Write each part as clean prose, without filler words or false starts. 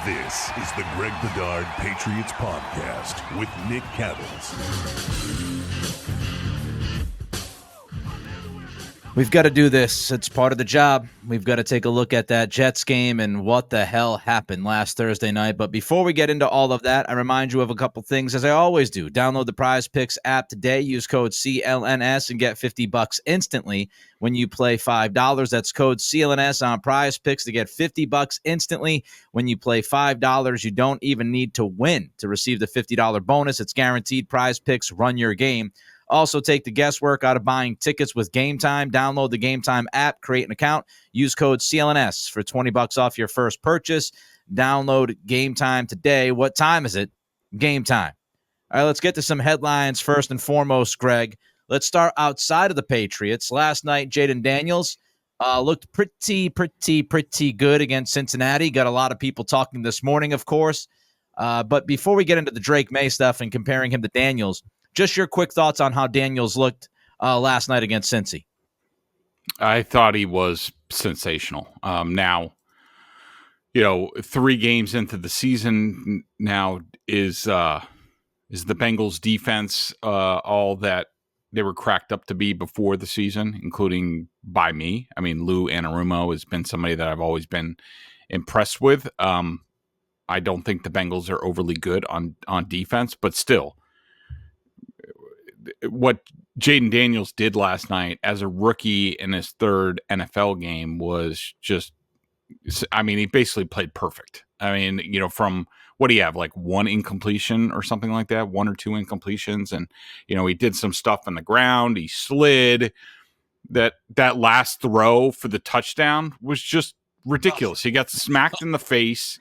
This is the Greg Bedard Patriots Podcast with Nick Cattles. We've got to do this. It's part of the job. We've got to take a look at that Jets game and what the hell happened last Thursday night. But before we get into all of that, I remind you of a couple things, as I always do. Download the PrizePicks app today. Use code CLNS and get $50 instantly when you play $5. That's code CLNS on PrizePicks to get $50 instantly when you play $5. You don't even need to win to receive the $50 bonus. It's guaranteed. PrizePicks, run your game. Also, take the guesswork out of buying tickets with Gametime. Download the Gametime app, create an account, use code CLNS for $20 off your first purchase. Download Gametime today. What time is it? Game time. All right, let's get to some headlines first and foremost, Greg. Let's start outside of the Patriots. Last night, Jayden Daniels looked pretty good against Cincinnati. Got a lot of people talking this morning, of course. But before we get into the Drake Maye stuff and comparing him to Daniels, just your quick thoughts on how Daniels looked last night against Cincy. I thought he was sensational. Now, 3 games into the season now is the Bengals defense all that they were cracked up to be before the season, including by me. I mean, Lou Anarumo has been somebody that I've always been impressed with. I don't think the Bengals are overly good on defense, but still, what Jayden Daniels did last night as a rookie in his third NFL game was just, I mean, he basically played perfect. I mean, from what do you have, like one incompletion or something like that, 1 or 2 incompletions. And, he did some stuff on the ground. He slid. That last throw for the touchdown was just ridiculous. He got smacked in the face.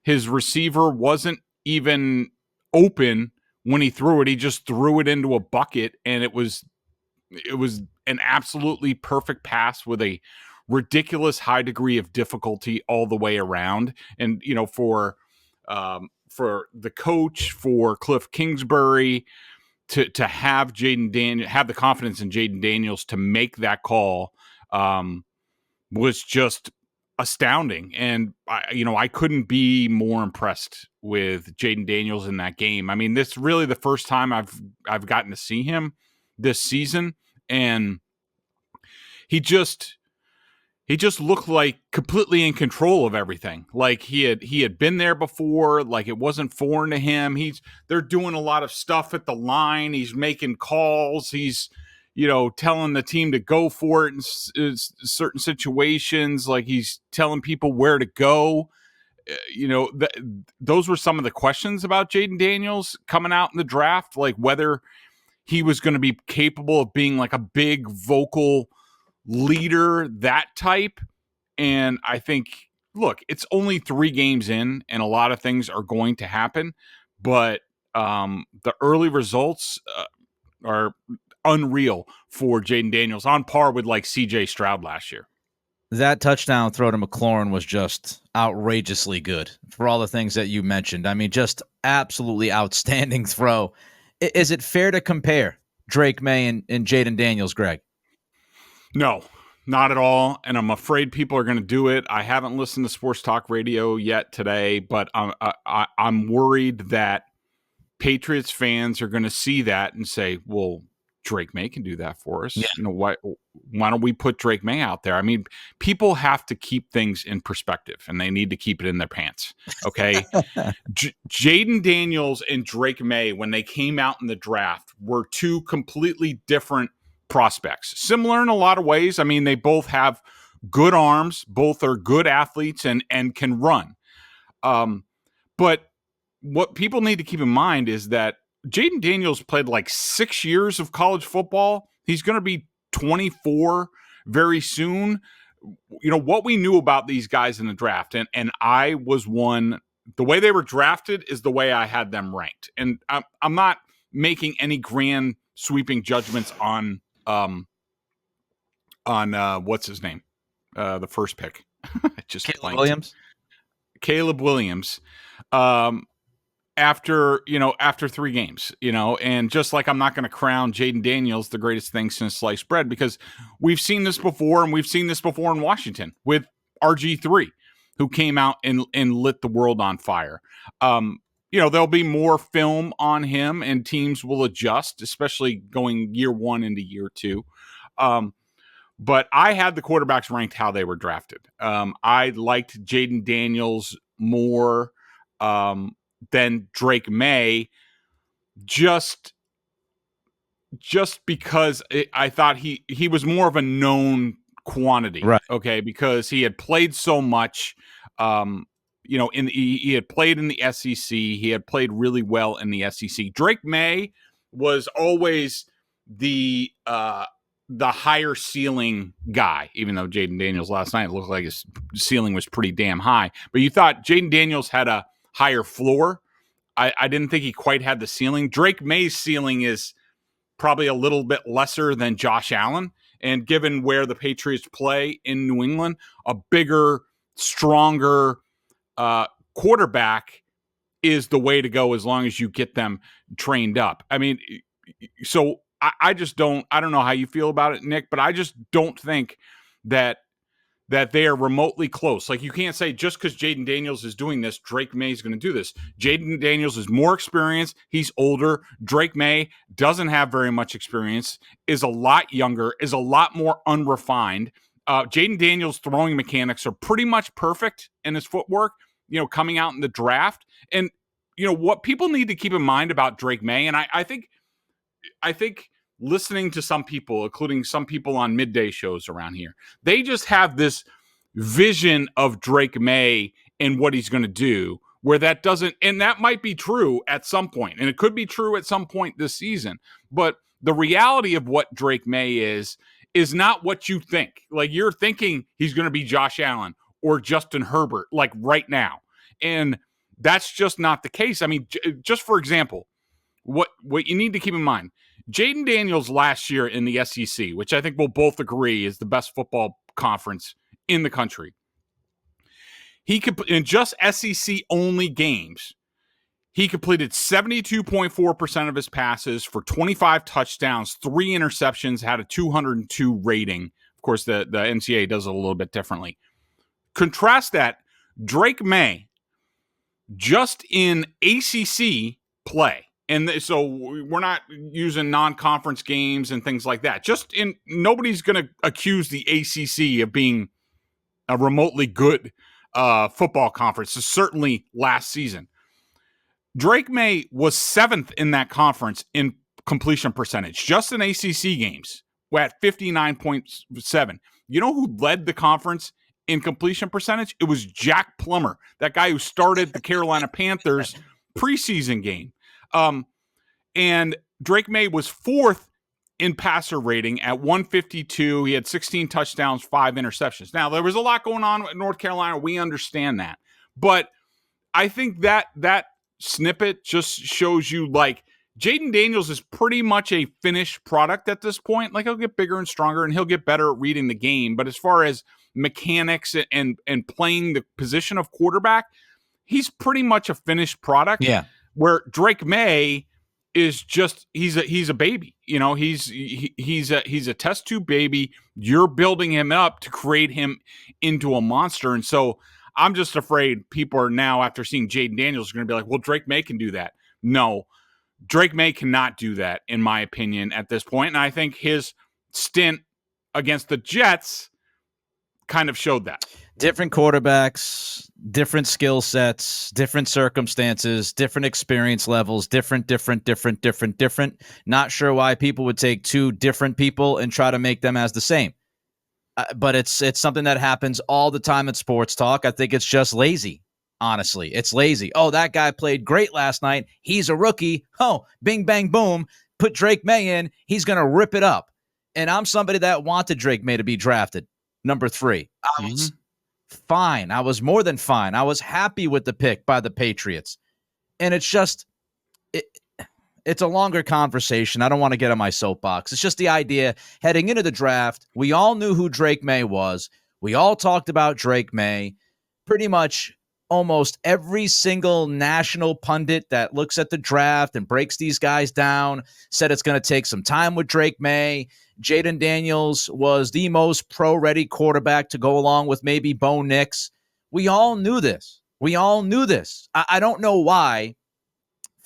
His receiver wasn't even open when he threw it. He just threw it into a bucket, and it was an absolutely perfect pass with a ridiculous high degree of difficulty all the way around. And for the coach, for Cliff Kingsbury, to have have the confidence in Jayden Daniels to make that call was just astounding. And I couldn't be more impressed with Jayden Daniels in that game. I mean, this is really the first time I've gotten to see him this season, and he just looked like completely in control of everything. Like he had been there before, like it wasn't foreign to him. They're doing a lot of stuff at the line. He's making calls. He's telling the team to go for it in certain situations. Like he's telling people where to go. Those were some of the questions about Jayden Daniels coming out in the draft, like whether he was going to be capable of being like a big vocal leader, that type. And I think, look, it's only 3 games in, and a lot of things are going to happen. But the early results are unreal for Jayden Daniels, on par with like C.J. Stroud last year. That touchdown throw to McLaurin was just outrageously good for all the things that you mentioned. I mean, just absolutely outstanding throw. Is it fair to compare Drake Maye and Jayden Daniels, Greg? No, not at all. And I'm afraid people are going to do it. I haven't listened to Sports Talk Radio yet today, but I'm worried that Patriots fans are going to see that and say, well, Drake Maye can do that for us. Yeah. Why don't we put Drake Maye out there? I mean, people have to keep things in perspective, and they need to keep it in their pants. Okay. Jayden Daniels and Drake Maye, when they came out in the draft, were 2 completely different prospects. Similar in a lot of ways. I mean, they both have good arms, both are good athletes and can run. But what people need to keep in mind is that Jayden Daniels played like 6 years of college football. He's going to be 24 very soon. What we knew about these guys in the draft, and I was one, the way they were drafted is the way I had them ranked. And I'm not making any grand sweeping judgments on what's his name? The first pick. Caleb Williams. After 3 games, and just like I'm not going to crown Jayden Daniels the greatest thing since sliced bread, because we've seen this before, and we've seen this before in Washington with RG3. who came out and lit the world on fire. There'll be more film on him and teams will adjust, especially going year one into year two. But I had the quarterbacks ranked how they were drafted. I liked Jayden Daniels more than Drake Maye, just because I thought he was more of a known quantity, right? Okay, because he had played so much. He had played in the SEC. He had played really well in the SEC. Drake Maye was always the higher ceiling guy, even though Jayden Daniels last night looked like his ceiling was pretty damn high. But you thought Jayden Daniels had a higher floor. I didn't think he quite had the ceiling. Drake Maye's ceiling is probably a little bit lesser than Josh Allen. And given where the Patriots play in New England, a bigger, stronger quarterback is the way to go as long as you get them trained up. I mean, so I don't know how you feel about it, Nick, but I just don't think that they are remotely close. Like, you can't say just because Jayden Daniels is doing this, Drake Maye is going to do this. Jayden Daniels is more experienced. He's older. Drake Maye doesn't have very much experience, is a lot younger, is a lot more unrefined. Jayden Daniels' throwing mechanics are pretty much perfect in his footwork, coming out in the draft. And, what people need to keep in mind about Drake Maye, and I think listening to some people, including some people on midday shows around here, they just have this vision of Drake Maye and what he's going to do, where that doesn't, and that might be true at some point, and it could be true at some point this season, but the reality of what Drake Maye is not what you think. Like, you're thinking he's going to be Josh Allen or Justin Herbert, like right now. And that's just not the case. I mean, just for example, what you need to keep in mind, Jayden Daniels last year in the SEC, which I think we'll both agree is the best football conference in the country, he could, in just SEC only games, he completed 72.4% of his passes for 25 touchdowns, 3 interceptions, had a 202 rating. Of course, the NCAA does it a little bit differently. Contrast that, Drake Maye, just in ACC play, and so we're not using non-conference games and things like that. Nobody's going to accuse the ACC of being a remotely good football conference. So certainly last season, Drake Maye was 7th in that conference in completion percentage, just in ACC games, at 59.7. You know who led the conference in completion percentage? It was Jack Plummer, that guy who started the Carolina Panthers preseason game. And Drake Maye was 4th in passer rating at 152. He had 16 touchdowns, 5 interceptions. Now, there was a lot going on at North Carolina. We understand that. But I think that snippet just shows you, like, Jayden Daniels is pretty much a finished product at this point. Like, he'll get bigger and stronger and he'll get better at reading the game. But as far as mechanics and playing the position of quarterback, he's pretty much a finished product. Yeah. Where Drake Maye is just, he's a baby. He's a test tube baby. You're building him up to create him into a monster. And so I'm just afraid people are now, after seeing Jayden Daniels, going to be like, well, Drake Maye can do that. No, Drake Maye cannot do that, in my opinion, at this point. And I think his stint against the Jets kind of showed that. Different quarterbacks, different skill sets, different circumstances, different experience levels, different. Not sure why people would take 2 different people and try to make them as the same. But it's something that happens all the time in sports talk. I think it's just lazy. Honestly, it's lazy. Oh, that guy played great last night. He's a rookie. Oh, bing, bang, boom. Put Drake Maye in. He's going to rip it up. And I'm somebody that wanted Drake Maye to be drafted. Number 3. I was fine. I was more than fine. I was happy with the pick by the Patriots. And it's just, it's a longer conversation. I don't want to get on my soapbox. It's just the idea heading into the draft. We all knew who Drake Maye was. We all talked about Drake Maye. Pretty much almost every single national pundit that looks at the draft and breaks these guys down said it's going to take some time with Drake Maye. Jayden Daniels was the most pro-ready quarterback to go along with maybe Bo Nix. We all knew this. I don't know why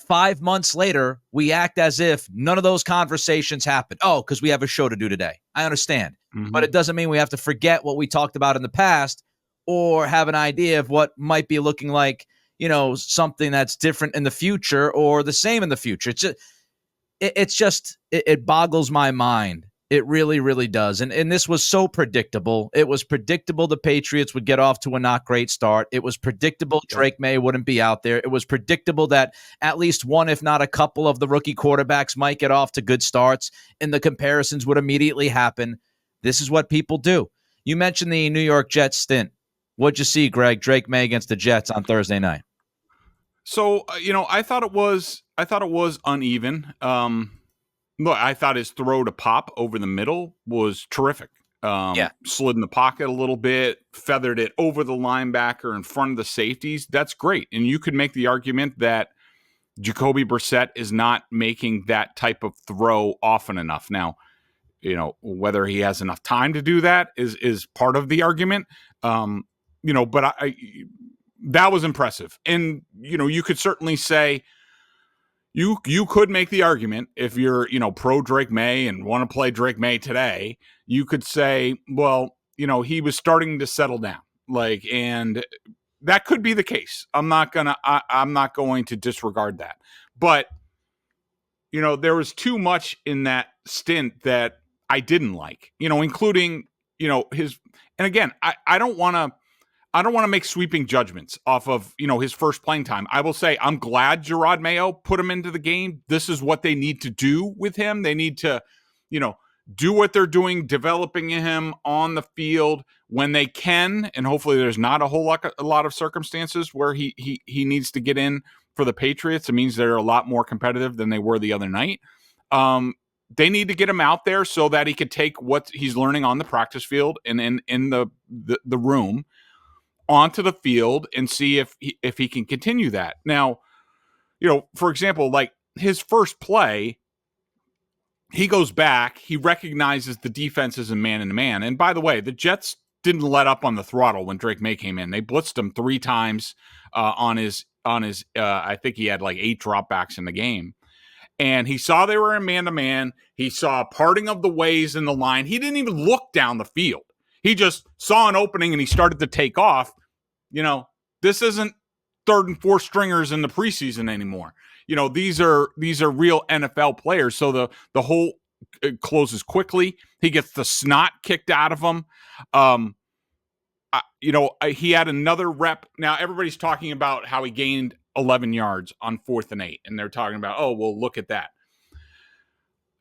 5 months later we act as if none of those conversations happened. Oh, because we have a show to do today. I understand. But it doesn't mean we have to forget what we talked about in the past or have an idea of what might be looking like, something that's different in the future or the same in the future. It boggles my mind. It really, really does. And this was so predictable. It was predictable the Patriots would get off to a not great start. It was predictable Drake Maye wouldn't be out there. It was predictable that at least one, if not a couple of the rookie quarterbacks might get off to good starts, and the comparisons would immediately happen. This is what people do. You mentioned the New York Jets stint. What'd you see, Greg? Drake Maye against the Jets on Thursday night. So, I thought it was uneven. Look, I thought his throw to Pop over the middle was terrific. Slid in the pocket a little bit, feathered it over the linebacker in front of the safeties. That's great. And you could make the argument that Jacoby Brissett is not making that type of throw often enough. Now, whether he has enough time to do that is part of the argument. But that was impressive. And, you could certainly say, You could make the argument if you're, pro Drake Maye and want to play Drake Maye today, you could say, well, he was starting to settle down, and that could be the case. I'm not going to disregard that. But, there was too much in that stint that I didn't like, including, his, and again, I don't want to make sweeping judgments off of, his first playing time. I will say I'm glad Gerard Mayo put him into the game. This is what they need to do with him. They need to, do what they're doing, developing him on the field when they can. And hopefully there's not a lot of circumstances where he needs to get in for the Patriots. It means they're a lot more competitive than they were the other night. They need to get him out there so that he could take what he's learning on the practice field and in the room onto the field and see if he can continue that. Now, for example, like his first play, he goes back, he recognizes the defense is a man-to-man. And by the way, the Jets didn't let up on the throttle when Drake Maye came in. They blitzed him 3 times on his I think he had like 8 dropbacks in the game. And he saw they were in man-to-man. He saw a parting of the ways in the line. He didn't even look down the field. He just saw an opening and he started to take off. This isn't 3rd and 4th stringers in the preseason anymore. These are real NFL players. So the hole closes quickly. He gets the snot kicked out of him. He had another rep. Now everybody's talking about how he gained 11 yards on 4th and 8. And they're talking about, oh, well, look at that.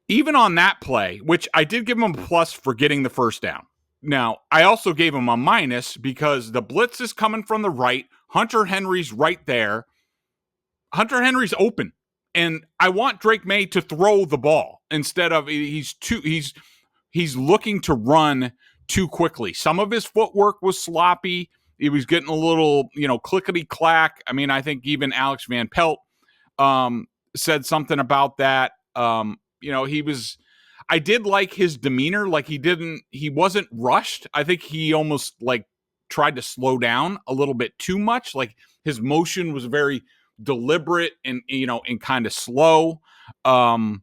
Even on that play, which I did give him a plus for getting the first down. Now, I also gave him a minus because the blitz is coming from the right. Hunter Henry's right there. Hunter Henry's open. And I want Drake Maye to throw the ball instead of he's looking to run too quickly. Some of his footwork was sloppy. He was getting a little, clickety-clack. I mean, I think even Alex Van Pelt said something about that. I did like his demeanor. Like he wasn't rushed. I think he almost tried to slow down a little bit too much. Like his motion was very deliberate and kind of slow. So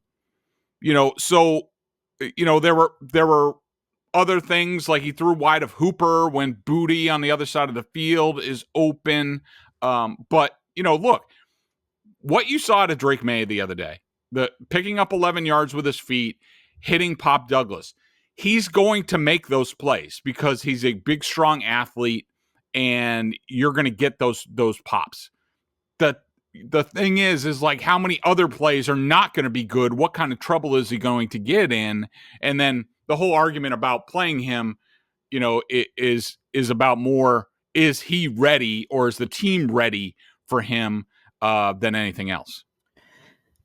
there were other things like he threw wide of Hooper when Booty on the other side of the field is open. But look, what you saw to Drake Maye the other day, the picking up 11 yards with his feet, hitting Pop Douglas. He's going to make those plays because he's a big, strong athlete, and you're going to get those pops. The thing is like how many other plays are not going to be good? What kind of trouble is he going to get in? And then the whole argument about playing him, is about more, is he ready or is the team ready for him than anything else?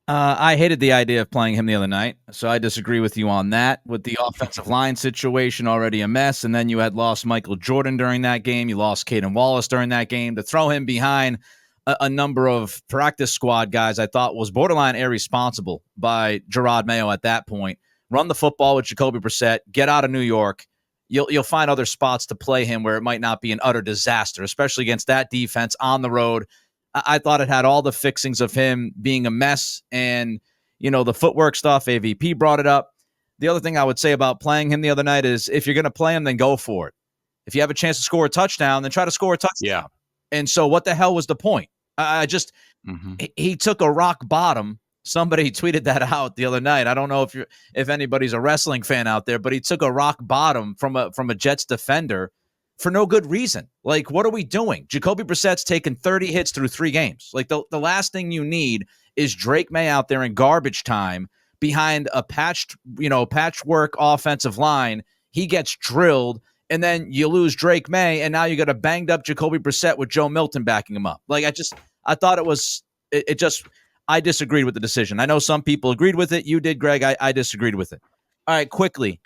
I hated the idea of playing him the other night, so I disagree with you on that. With the offensive line situation already a mess, and then you had lost Michael Jordan during that game. You lost Caden Wallace during that game. To throw him behind a number of practice squad guys I thought was borderline irresponsible by Gerard Mayo at that point. Run the football with Jacoby Brissett. Get out of New York. you'll find other spots to play him where it might not be an utter disaster, especially against that defense on the road. I thought it had all the fixings of him being a mess, and the footwork stuff. AVP brought it up. The other thing I would say about playing him the other night is if you're going to play him, then go for it. If you have a chance to score a touchdown, then try to score a touchdown. Yeah. And so what the hell was the point? He took a rock bottom. Somebody tweeted that out the other night. I don't know if anybody's a wrestling fan out there, but he took a rock bottom from a Jets defender for no good reason. Like, what are we doing? Jacoby Brissett's taken 30 hits through 3 games. Like, the last thing you need is Drake Maye out there in garbage time behind a patchwork offensive line. He gets drilled, and then you lose Drake Maye, and now you got a banged up Jacoby Brissett with Joe Milton backing him up. Like, I thought I disagreed with the decision. I know some people agreed with it. You did, Greg. I disagreed with it. All right, quickly.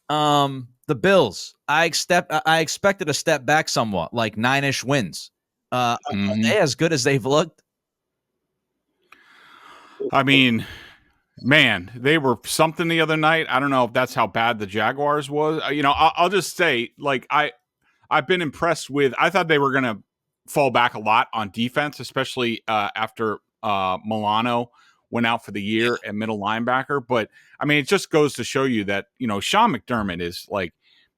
The Bills. I expected a step back somewhat, like 9-ish wins. Are they as good as they've looked? I mean, man, they were something the other night. I don't know if that's how bad the Jaguars was. I'll just say, like, I've been impressed with. I thought they were going to fall back a lot on defense, especially after Milano went out for the year at middle linebacker. But I mean, it just goes to show you that, Sean McDermott is like,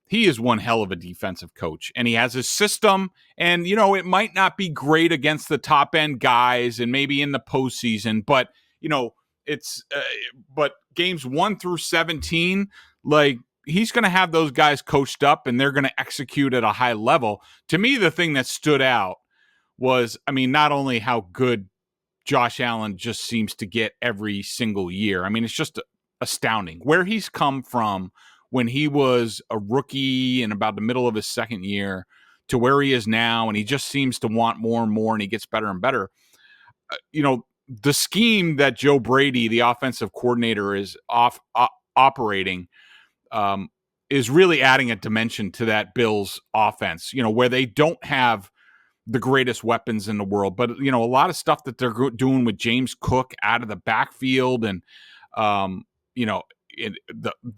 he is one hell of a defensive coach, and he has his system, and, it might not be great against the top end guys and maybe in the postseason, but, but games 1 through 17, like, he's going to have those guys coached up and they're going to execute at a high level. To me, the thing that stood out was, I mean, not only how good Josh Allen just seems to get every single year. I mean, it's just astounding where he's come from when he was a rookie in about the middle of his second year to where he is now. And he just seems to want more and more, and he gets better and better. The scheme that Joe Brady, the offensive coordinator, is operating is really adding a dimension to that Bills offense, where they don't have the greatest weapons in the world, but a lot of stuff that they're doing with James Cook out of the backfield, and the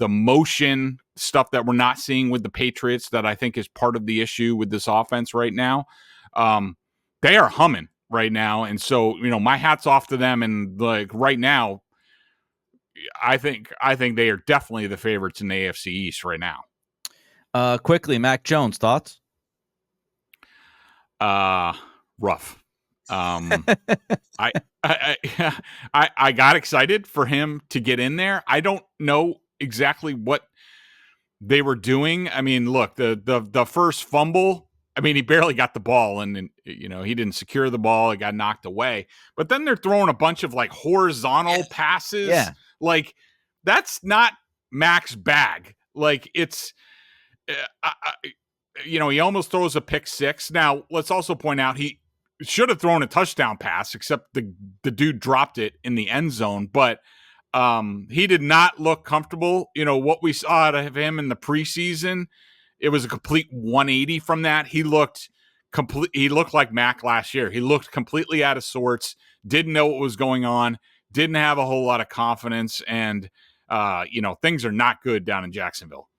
motion stuff that we're not seeing with the Patriots, that I think is part of the issue with this offense right now. They are humming right now, and so my hat's off to them. And like right now, I think they are definitely the favorites in the AFC East right now. Quickly, Mac Jones, thoughts? Rough. I got excited for him to get in there. I don't know exactly what they were doing. I mean, look, the first fumble, I mean, he barely got the ball, and he didn't secure the ball. It got knocked away. But then they're throwing a bunch of like horizontal passes. Yeah. Like, that's not Mac's bag. Like, it's he almost throws a pick six. Now, let's also point out he should have thrown a touchdown pass, except the dude dropped it in the end zone. But he did not look comfortable. What we saw out of him in the preseason, it was a complete 180 from that. He looked like Mac last year. He looked completely out of sorts, didn't know what was going on, didn't have a whole lot of confidence, and things are not good down in Jacksonville.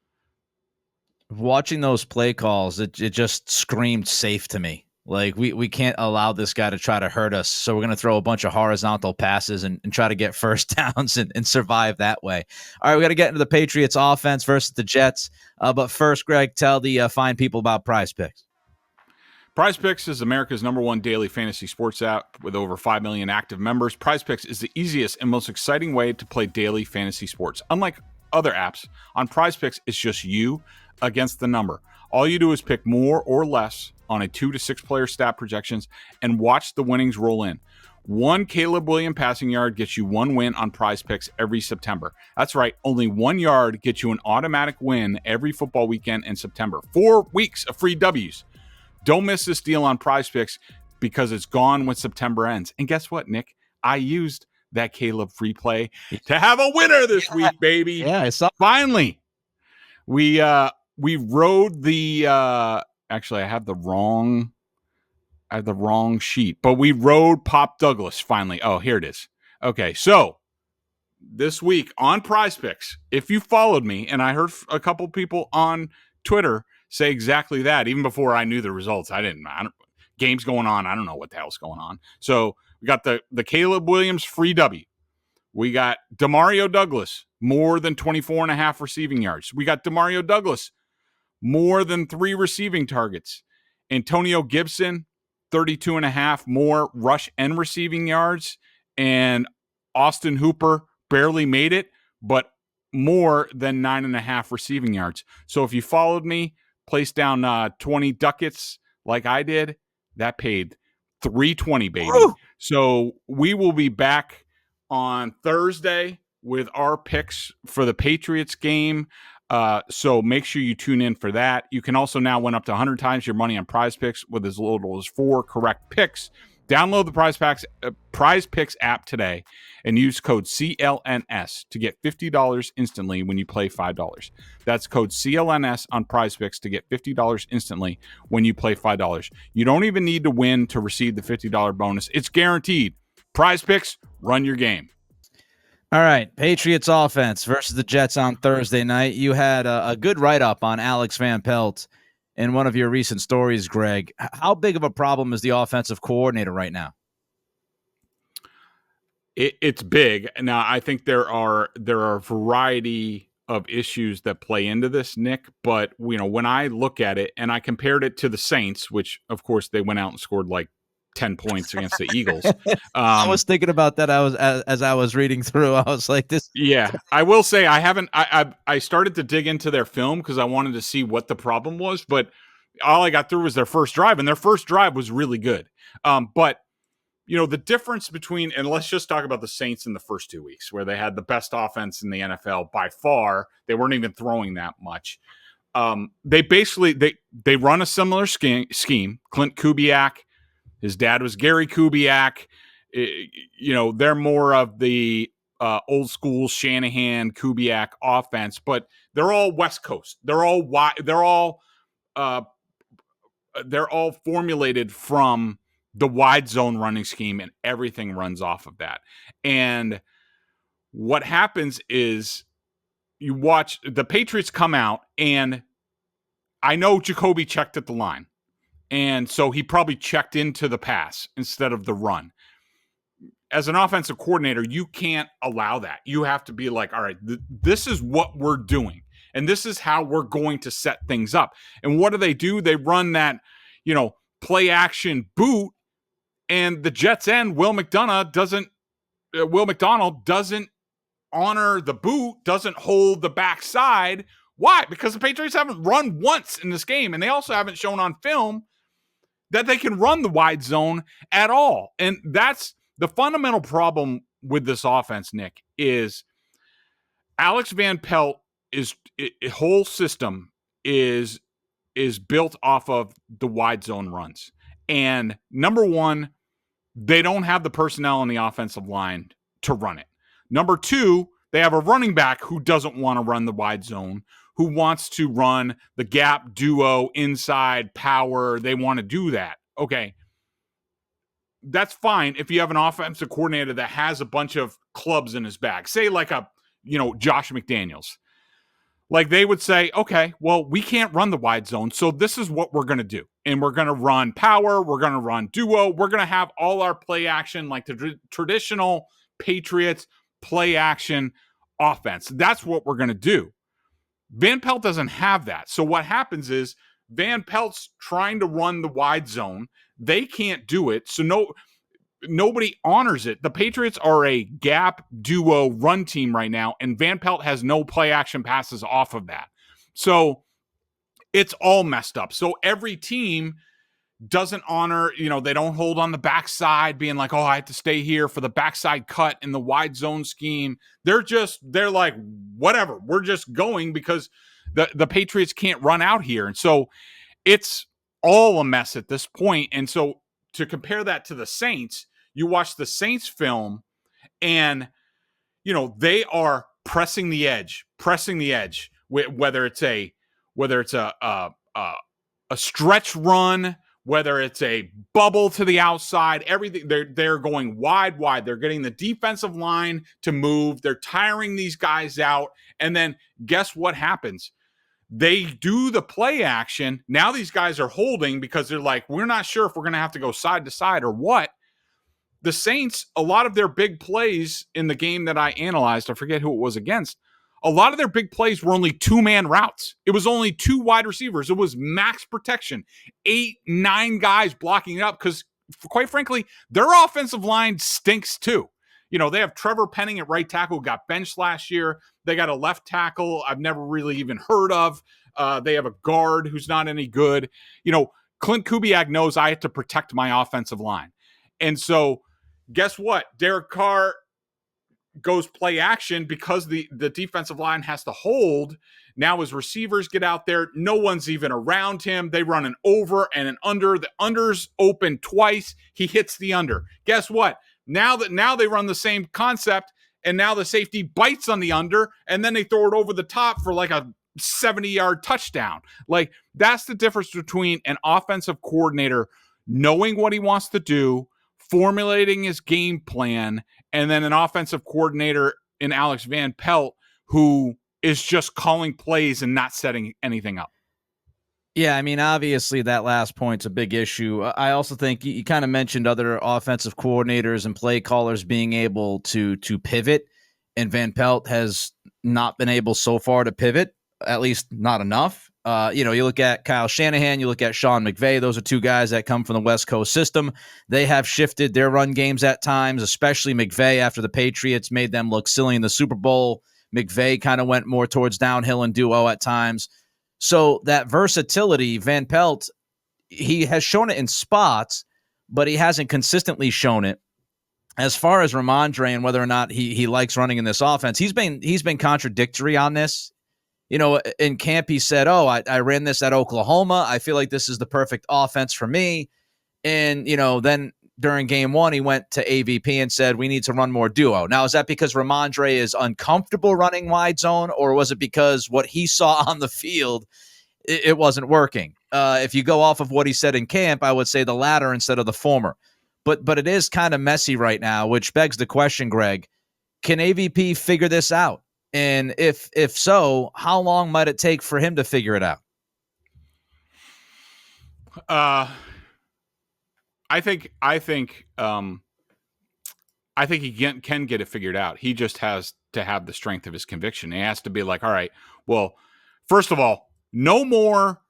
Watching those play calls, it just screamed safe to me. Like, we can't allow this guy to try to hurt us, so we're going to throw a bunch of horizontal passes and try to get first downs and survive that way. All right, we got to get into the Patriots offense versus the Jets. But first, Greg, tell the fine people about PrizePicks. PrizePicks is America's #1 daily fantasy sports app with over 5 million active members. PrizePicks is the easiest and most exciting way to play daily fantasy sports. Unlike other apps, on PrizePicks, it's just you against the number. All you do is pick more or less on a 2 to 6 player stat projections and watch the winnings roll in. One Caleb Williams passing yard gets you 1 win on PrizePicks every September. That's right, only 1 yard gets you an automatic win every football weekend in September. 4 weeks of free W's. Don't miss this deal on PrizePicks because it's gone when September ends. And guess what, Nick? I used that Caleb free play to have a winner this week, baby. Yeah, I saw. Finally, we rode the actually I have the wrong sheet, but we rode Pop Douglas finally. Oh, here it is. Okay, so this week on PrizePicks, if you followed me, and I heard a couple people on Twitter say exactly that, even before I knew the results. Games going on. I don't know what the hell's going on. So we got the Caleb Williams free W. We got Demario Douglas, more than 24.5 receiving yards. We got Demario Douglas, more than 3 receiving targets. Antonio Gibson, 32.5 more rush and receiving yards. And Austin Hooper barely made it, but more than 9.5 receiving yards. So if you followed me, placed down 20 ducats like I did, that paid $320, baby. Woo! So we will be back on Thursday with our picks for the Patriots game. So make sure you tune in for that. You can also now win up to 100 times your money on PrizePicks with as little as 4 correct picks. Download the PrizePicks app today and use code CLNS to get $50 instantly when you play $5. That's code CLNS on PrizePicks to get $50 instantly when you play $5. You don't even need to win to receive the $50 bonus. It's guaranteed. PrizePicks, run your game. All right, Patriots offense versus the Jets on Thursday night. You had a good write-up on Alex Van Pelt in one of your recent stories, Greg. How big of a problem is the offensive coordinator right now? It's big. Now, I think there are a variety of issues that play into this, Nick. But when I look at it and I compared it to the Saints, which of course they went out and scored like 10 points against the Eagles. I was thinking about that. As I was reading through, I was like, this. Yeah, I will say I started to dig into their film because I wanted to see what the problem was, but all I got through was their first drive, and their first drive was really good. But the difference between, and let's just talk about the Saints in the first 2 weeks where they had the best offense in the NFL by far. They weren't even throwing that much. They basically, they run a similar scheme. Clint Kubiak, his dad was Gary Kubiak. They're more of the old school Shanahan Kubiak offense, but they're all West Coast. They're all formulated from the wide zone running scheme, and everything runs off of that. And what happens is you watch the Patriots come out, and I know Jacoby checked at the line. And so he probably checked into the pass instead of the run. As an offensive coordinator, you can't allow that. You have to be like, all right, this is what we're doing. And this is how we're going to set things up. And what do? They run that, play action boot. And the Jets end, Will McDonald doesn't honor the boot, doesn't hold the backside. Why? Because the Patriots haven't run once in this game. And they also haven't shown on film that they can run the wide zone at all. And that's the fundamental problem with this offense, Nick, is Alex Van Pelt whole system is built off of the wide zone runs. And number one, they don't have the personnel on the offensive line to run it. Number two, they have a running back who doesn't want to run the wide zone, who wants to run the gap duo inside power. They want to do that. Okay. That's fine if you have an offensive coordinator that has a bunch of clubs in his bag. Say like Josh McDaniels. Like they would say, okay, well, we can't run the wide zone, so this is what we're going to do. And we're going to run power. We're going to run duo. We're going to have all our play action like the traditional Patriots play action offense. That's what we're going to do. Van Pelt doesn't have that. So what happens is Van Pelt's trying to run the wide zone. They can't do it. So nobody honors it. The Patriots are a gap duo run team right now, and Van Pelt has no play action passes off of that. So it's all messed up. So every team doesn't honor, they don't hold on the backside being like, oh, I have to stay here for the backside cut in the wide zone scheme. They're like, whatever, we're just going because the Patriots can't run out here. And so it's all a mess at this point. And so to compare that to the Saints, you watch the Saints film and, they are pressing the edge, whether it's a stretch run, whether it's a bubble to the outside, everything, they're going wide. They're getting the defensive line to move. They're tiring these guys out. And then guess what happens? They do the play action. Now these guys are holding because they're like, we're not sure if we're going to have to go side to side or what. The Saints, a lot of their big plays in the game that I analyzed, I forget who it was against, a lot of their big plays were only 2-man routes. It was only 2 wide receivers. It was max protection, 8, 9 guys blocking it up because, quite frankly, their offensive line stinks too. You know, they have Trevor Penning at right tackle, who got benched last year. They got a left tackle I've never really even heard of. They have a guard who's not any good. You know, Clint Kubiak knows I have to protect my offensive line. And so guess what? Derek Carr goes play action because the defensive line has to hold. Now his receivers get out there. No one's even around him. They run an over and an under. The under's open twice. He hits the under. Guess what? Now they run the same concept, and now the safety bites on the under, and then they throw it over the top for like a 70-yard touchdown. Like, that's the difference between an offensive coordinator knowing what he wants to do, formulating his game plan, and then an offensive coordinator in Alex Van Pelt who is just calling plays and not setting anything up. Yeah, I mean, obviously that last point's a big issue. I also think you kind of mentioned other offensive coordinators and play callers being able to pivot, and Van Pelt has not been able so far to pivot, at least not enough. You look at Kyle Shanahan, you look at Sean McVay. Those are 2 guys that come from the West Coast system. They have shifted their run games at times, especially McVay after the Patriots made them look silly in the Super Bowl. McVay kind of went more towards downhill and duo at times. So that versatility, Van Pelt, he has shown it in spots, but he hasn't consistently shown it. As far as Ramondre and whether or not he likes running in this offense, he's been contradictory on this. You know, in camp he said, I ran this at Oklahoma. I feel like this is the perfect offense for me. And, then during game 1, he went to AVP and said, we need to run more duo. Now, is that because Ramondre is uncomfortable running wide zone, or was it because what he saw on the field, it wasn't working? If you go off of what he said in camp, I would say the latter instead of the former. But it is kind of messy right now, which begs the question, Greg, can AVP figure this out? And if so, how long might it take for him to figure it out? I think he can get it figured out. He just has to have the strength of his conviction. He has to be like, all right, well, first of all, no more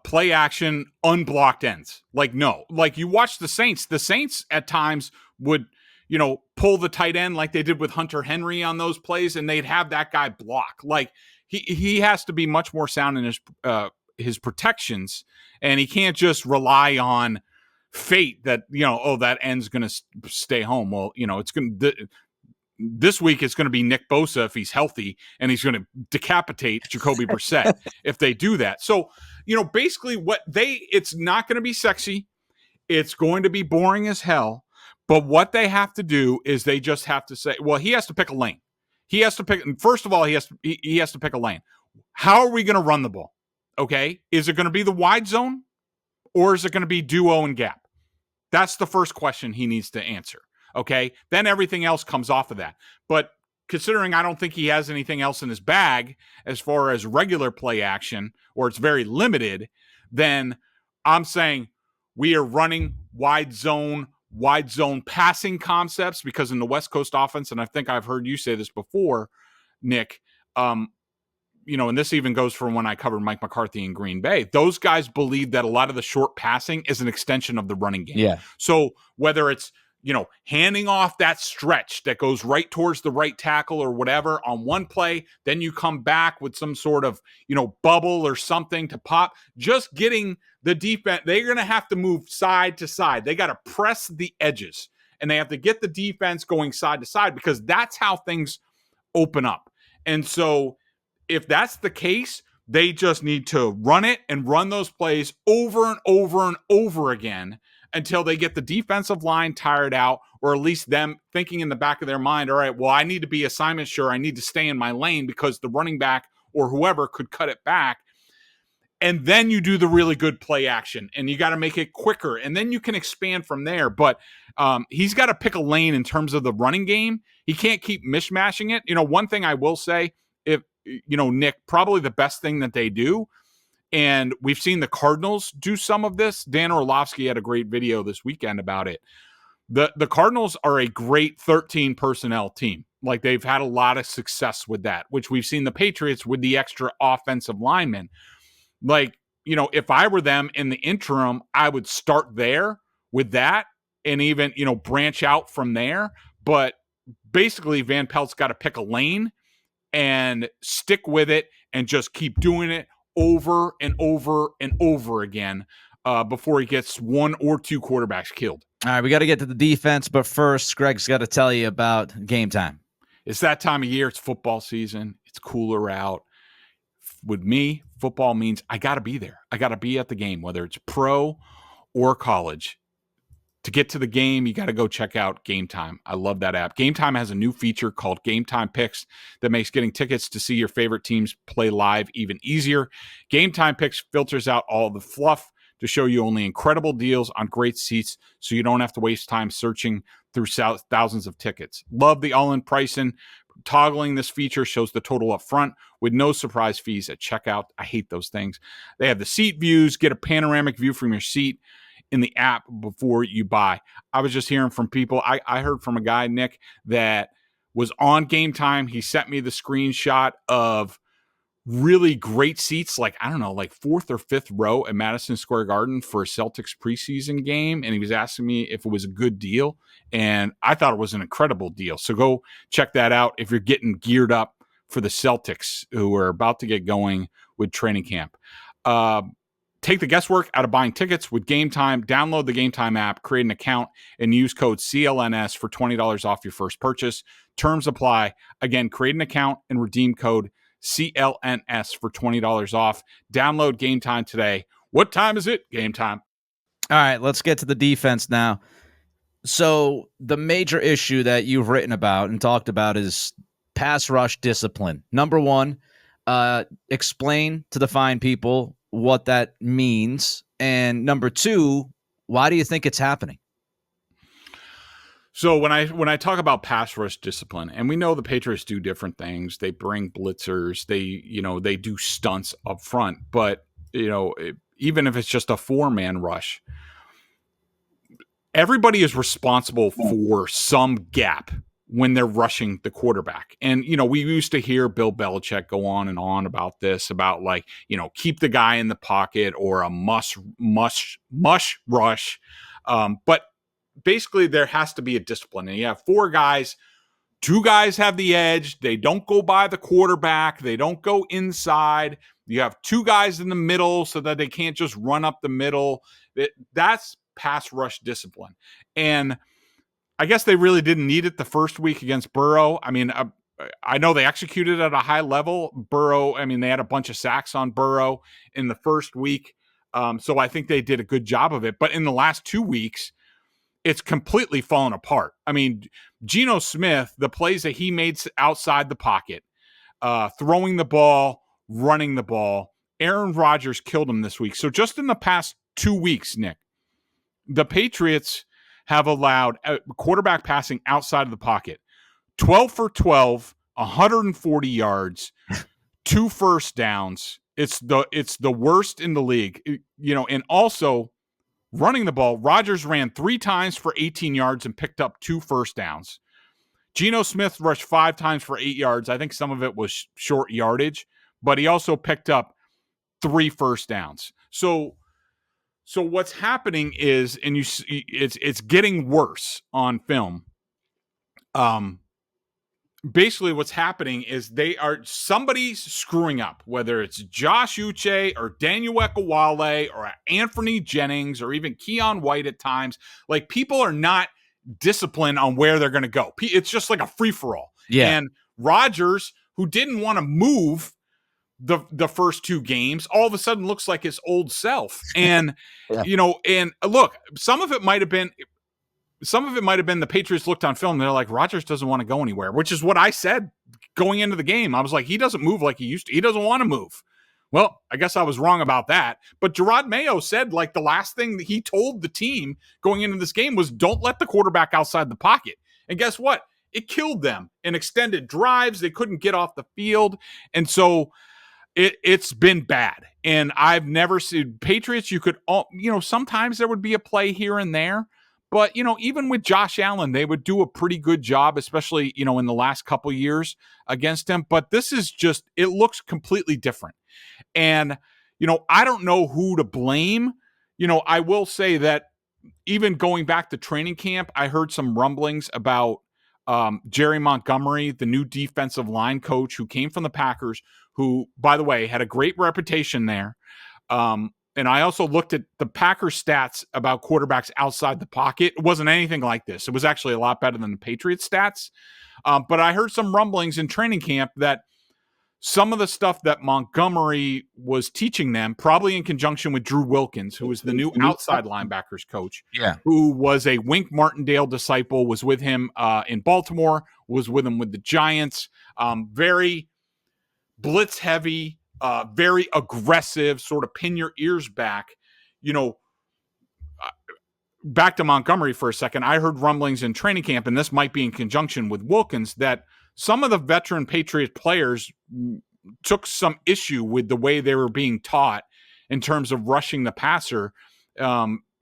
play action unblocked ends. Like, no. Like, you watch the Saints. The Saints at times would, pull the tight end like they did with Hunter Henry on those plays, and they'd have that guy block. Like, he has to be much more sound in his protections, and he can't just rely on fate that, that end's going to stay home. Well, it's going to this week it's going to be Nick Bosa if he's healthy, and he's going to decapitate Jacoby Brissett if they do that. So, basically it's not going to be sexy. It's going to be boring as hell. But what they have to do is they just have to say, well, he has to pick a lane. He has to pick, first of all, he has to pick a lane. How are we going to run the ball? Okay. Is it going to be the wide zone, or is it going to be duo and gap? That's the first question he needs to answer. Okay. Then everything else comes off of that. But considering I don't think he has anything else in his bag as far as regular play action, or it's very limited, then I'm saying we are running wide zone passing concepts, because in the West Coast offense, and I think I've heard you say this before, Nick, and this even goes from when I covered Mike McCarthy in Green Bay, those guys believe that a lot of the short passing is an extension of the running game. Yeah. So whether it's, handing off that stretch that goes right towards the right tackle or whatever on one play, then you come back with some sort of, bubble or something to pop, just getting the defense, they're going to have to move side to side. They got to press the edges, and they have to get the defense going side to side, because that's how things open up. And so if that's the case, they just need to run it and run those plays over and over and over again until they get the defensive line tired out, or at least them thinking in the back of their mind, all right, well, I need to be assignment sure. I need to stay in my lane because the running back or whoever could cut it back. and then you do the really good play action, and you got to make it quicker, and then you can expand from there. But he's got to pick a lane in terms of the running game. He can't keep mishmashing it. One thing I will say, if Nick, probably the best thing that they do, and we've seen the Cardinals do some of this. Dan Orlovsky had a great video this weekend about it. The Cardinals are a great 13 personnel team. Like, they've had a lot of success with that, which we've seen the Patriots with the extra offensive linemen. Like, if I were them in the interim, I would start there with that and even, branch out from there. But basically, Van Pelt's got to pick a lane and stick with it and just keep doing it over and over and over again before he gets one or two quarterbacks killed. All right, we got to get to the defense, but first, Greg's got to tell you about Game Time. It's that time of year. It's football season. It's cooler out. With me, football means I got to be there. I got to be at the game, whether it's pro or college. To get to the game, you got to go check out Gametime. I love that app. Gametime has a new feature called Gametime Picks that makes getting tickets to see your favorite teams play live even easier. Gametime Picks filters out all the fluff to show you only incredible deals on great seats, so you don't have to waste time searching through thousands of tickets. Love the all-in pricing. Toggling this feature shows the total up front with no surprise fees at checkout. I hate those things. They have the seat views. Get a panoramic view from your seat in the app before you buy. I was just hearing from people. I heard from a guy, Nick, that was on Gametime. He sent me the screenshot of really great seats, like, I don't know, like 4th or 5th row at Madison Square Garden for a Celtics preseason game. And he was asking me if it was a good deal. And I thought it was an incredible deal. So go check that out if you're getting geared up for the Celtics, who are about to get going with training camp. Take the guesswork out of buying tickets with Gametime. Download the Gametime app, create an account, and use code CLNS for $20 off your first purchase. Terms apply. Again, create an account and redeem code CLNS for $20 off. Download Gametime today. What time is it? Gametime. All right, let's get to the defense now. So the major issue that you've written about and talked about is pass rush discipline. Number one, explain to the fine people what that means. And number two, why do you think it's happening? So when I talk about pass rush discipline, and we know the Patriots do different things, they bring blitzers, they do stunts up front, but even if it's just a 4-man rush, everybody is responsible for some gap when they're rushing the quarterback. And, we used to hear Bill Belichick go on and on about this, about like, keep the guy in the pocket or a mush rush. But basically there has to be a discipline. And you have 4 guys, 2 guys have the edge. They don't go by the quarterback. They don't go inside. You have 2 guys in the middle so that they can't just run up the middle. That's pass rush discipline. And I guess they really didn't need it the first week against Burrow. I mean, I know they executed at a high level. Burrow, I mean, they had a bunch of sacks on Burrow in the first week. So I think they did a good job of it. But in the last 2 weeks, it's completely fallen apart. I mean, Geno Smith, the plays that he made outside the pocket, throwing the ball, running the ball, Aaron Rodgers killed him this week. So just in the past 2 weeks, Nick, the Patriots have allowed quarterback passing outside of the pocket, 12 for 12, 140 yards, 2 first downs. It's the worst in the league, and also running the ball. Rodgers ran 3 times for 18 yards and picked up 2 first downs. Geno Smith rushed 5 times for 8 yards. I think some of it was short yardage, but he also picked up 3 first downs. So what's happening is, and it's getting worse on film. Basically what's happening is somebody's screwing up, whether it's Josh Uche or Daniel Ekuwale or Anthony Jennings or even Keon White at times. Like, people are not disciplined on where they're going to go. It's just like a free-for-all. Yeah. And Rodgers, who didn't want to move the first 2 games, all of a sudden looks like his old self. And, and look, some of it might have been the Patriots looked on film. They're like, Rodgers doesn't want to go anywhere, which is what I said going into the game. I was like, he doesn't move like he used to. He doesn't want to move. Well, I guess I was wrong about that. But Gerard Mayo said, like, the last thing that he told the team going into this game was don't let the quarterback outside the pocket. And guess what? It killed them in extended drives. They couldn't get off the field. And so it's been bad. And I've never seen Patriots. You could, sometimes there would be a play here and there. But, even with Josh Allen, they would do a pretty good job, especially, in the last couple years against him. But this is just, it looks completely different. And, I don't know who to blame. I will say that even going back to training camp, I heard some rumblings about Jerry Montgomery, the new defensive line coach who came from the Packers, who, by the way, had a great reputation there. And I also looked at the Packers stats about quarterbacks outside the pocket. It wasn't anything like this. It was actually a lot better than the Patriots stats. But I heard some rumblings in training camp that some of the stuff that Montgomery was teaching them, probably in conjunction with Drew Wilkins, who was the new outside linebackers coach, who was a Wink Martindale disciple, was with him in Baltimore, was with him with the Giants, very blitz heavy, very aggressive, sort of pin your ears back. Back to Montgomery for a second. I heard rumblings in training camp, and this might be in conjunction with Wilkins, that some of the veteran Patriots players took some issue with the way they were being taught in terms of rushing the passer,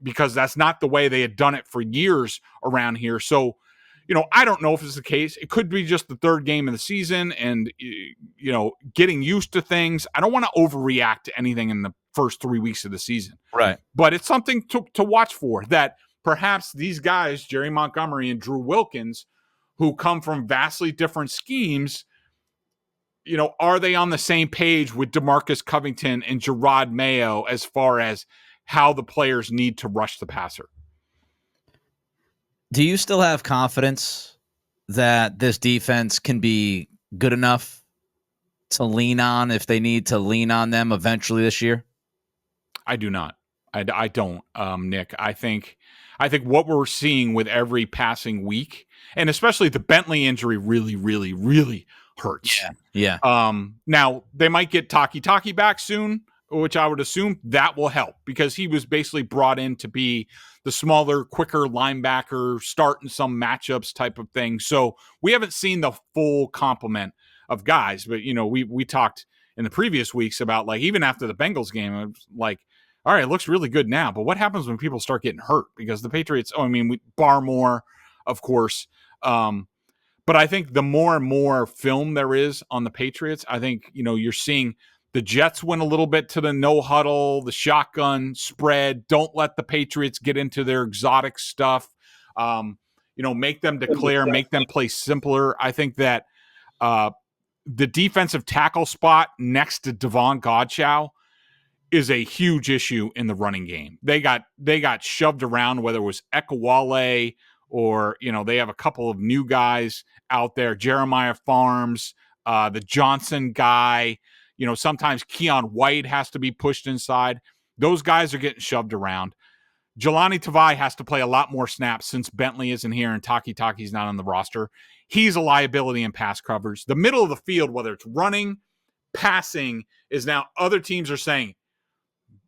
because that's not the way they had done it for years around here. So, I don't know if it's the case. It could be just the third game of the season and, getting used to things. I don't want to overreact to anything in the first 3 weeks of the season. Right. But it's something to watch for, that perhaps these guys, Jerry Montgomery and Drew Wilkins, who come from vastly different schemes, are they on the same page with DeMarcus Covington and Gerard Mayo as far as how the players need to rush the passer? Do you still have confidence that this defense can be good enough to lean on if they need to lean on them eventually this year? I do not. I don't, Nick. I think what we're seeing with every passing week, and especially the Bentley injury, really, really, really hurts. Yeah. Now they might get Taki back soon, which I would assume that will help, because he was basically brought in to be the smaller, quicker linebacker, starting some matchups type of thing. So we haven't seen the full complement of guys, but we talked in the previous weeks about, like, even after the Bengals game, I was like, all right, it looks really good now, but what happens when people start getting hurt? Because the Patriots, Barmore, of course. But I think the more and more film there is on the Patriots, I think, you're seeing the Jets win a little bit to the no huddle, the shotgun spread. Don't let the Patriots get into their exotic stuff. Make them declare, make them play simpler. I think that the defensive tackle spot next to Devon Godchow is a huge issue in the running game. They got shoved around, whether it was Ekawale or, they have a couple of new guys out there, Jeremiah Farms, the Johnson guy. Sometimes Keon White has to be pushed inside. Those guys are getting shoved around. Jelani Tavai has to play a lot more snaps since Bentley isn't here and Taki's not on the roster. He's a liability in pass coverage. The middle of the field, whether it's running, passing, is now other teams are saying,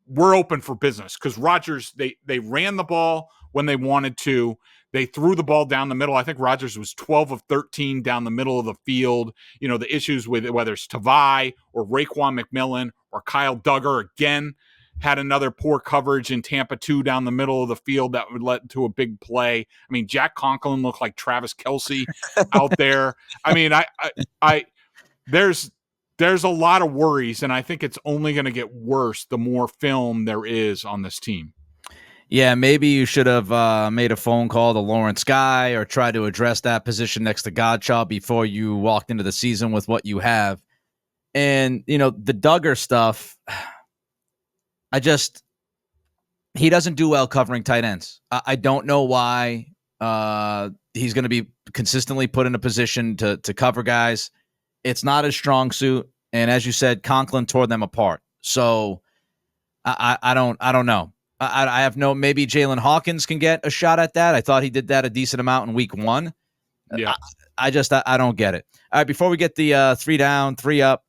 we're open for business, because Rodgers, they ran the ball when they wanted to. They threw the ball down the middle. I think Rodgers was 12 of 13 down the middle of the field. The issues with whether it's Tavai or Raekwon McMillan or Kyle Duggar, again, had another poor coverage in Tampa 2 down the middle of the field that would lead to a big play. Jack Conklin looked like Travis Kelce out there. There's a lot of worries, and I think it's only going to get worse the more film there is on this team. Yeah, maybe you should have made a phone call to Lawrence Guy or tried to address that position next to Godchild before you walked into the season with what you have. And, the Duggar stuff, he doesn't do well covering tight ends. I don't know why he's going to be consistently put in a position to cover guys. It's not his strong suit. And as you said, Conklin tore them apart. So I don't know. I have maybe Jalen Hawkins can get a shot at that. I thought he did that a decent amount in week 1. Yeah. I don't get it. All right, before we get the 3 down, 3 up,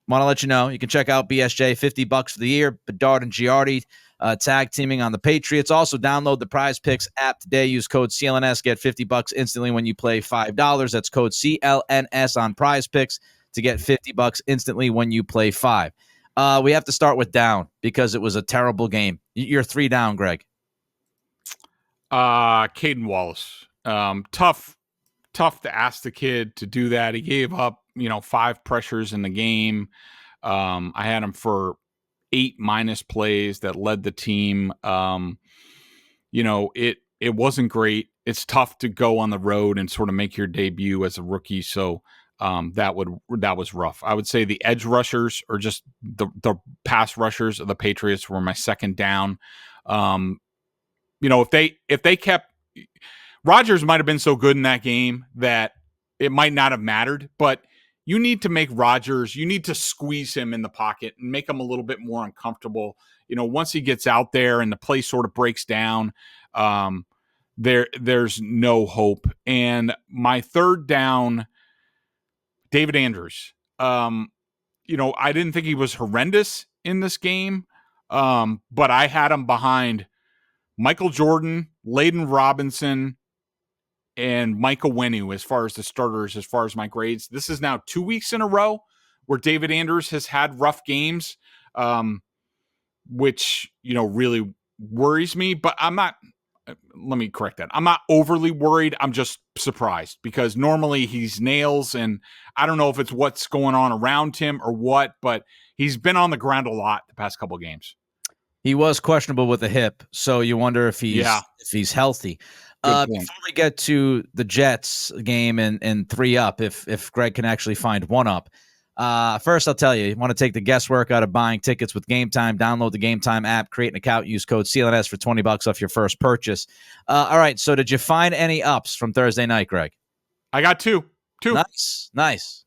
want to let you know you can check out BSJ, $50 for the year. Bedard and Giardi tag teaming on the Patriots. Also, download the PrizePicks app today. Use code CLNS. Get $50 instantly when you play $5. That's code CLNS on PrizePicks to get $50 instantly when you play $5. We have to start with down because it was a terrible game. You're 3 down, Greg. Caden Wallace. Tough to ask the kid to do that. He gave up, 5 pressures in the game. I had him for 8 minus plays that led the team. It wasn't great. It's tough to go on the road and sort of make your debut as a rookie. So that was rough. I would say the edge rushers or just the pass rushers of the Patriots were my second down. If they kept Rodgers might have been so good in that game that it might not have mattered, but you need to make Rodgers, you need to squeeze him in the pocket and make him a little bit more uncomfortable. Once he gets out there and the play sort of breaks down, there's no hope. And my third down, David Andrews. I didn't think he was horrendous in this game, but I had him behind Michael Jordan, Layden Robinson, and Micah Wenu as far as the starters, as far as my grades. This is now 2 weeks in a row where David Andrews has had rough games, which, really worries me. But I'm not, let me correct that. I'm not overly worried. I'm just surprised because normally he's nails, and I don't know if it's what's going on around him or what, but he's been on the ground a lot the past couple of games. He was questionable with a hip, so you wonder if he's healthy. Before we get to the Jets game and 3 up, if Greg can actually find 1 up, first I'll tell you want to take the guesswork out of buying tickets with Gametime. Download the Gametime app, create an account, use code CLNS for $20 off your first purchase. All right, so did you find any ups from Thursday night, Greg? I got 2. Nice.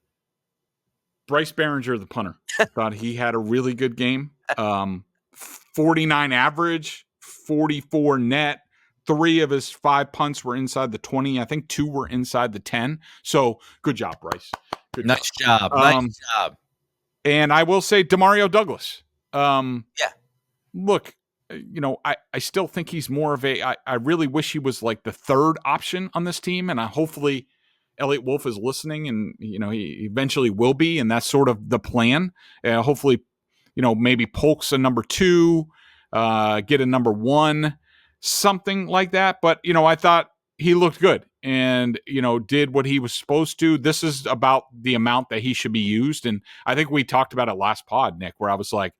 Bryce Behringer, the punter, thought he had a really good game. 49 average, 44 net. 3 of his 5 punts were inside the 20. I think 2 were inside the 10. So good job, Bryce. Nice job. Nice job. And I will say DeMario Douglas. Look, I still think he's more of I really wish he was like the third option on this team. And hopefully Elliot Wolf is listening and, he eventually will be. And that's sort of the plan. Hopefully, maybe Polk's a number 2, get a number 1. Something like that. But, I thought he looked good and, did what he was supposed to. This is about the amount that he should be used. And I think we talked about it last pod, Nick, where I was like,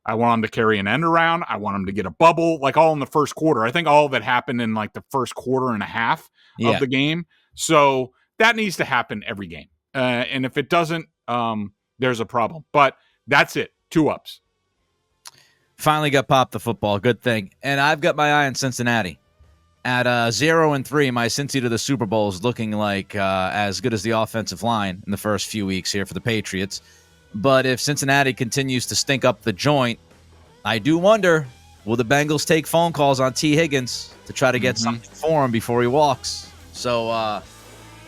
I want him to carry an end around. I want him to get a bubble, like all in the first quarter. I think all of it happened in like the first quarter and a half of the game. So that needs to happen every game. And if it doesn't, there's a problem. But that's it. 2 ups. Finally got popped the football. Good thing. And I've got my eye on Cincinnati. At 0-3, my Cincy to the Super Bowl is looking like as good as the offensive line in the first few weeks here for the Patriots. But if Cincinnati continues to stink up the joint, I do wonder, will the Bengals take phone calls on T. Higgins to try to get something for him before he walks? So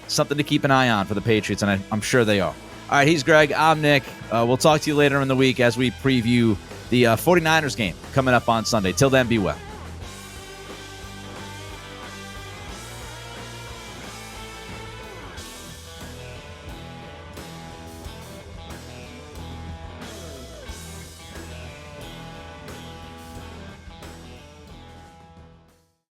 something to keep an eye on for the Patriots, and I'm sure they are. All right, he's Greg. I'm Nick. We'll talk to you later in the week as we preview the 49ers game coming up on Sunday. Till then, be well.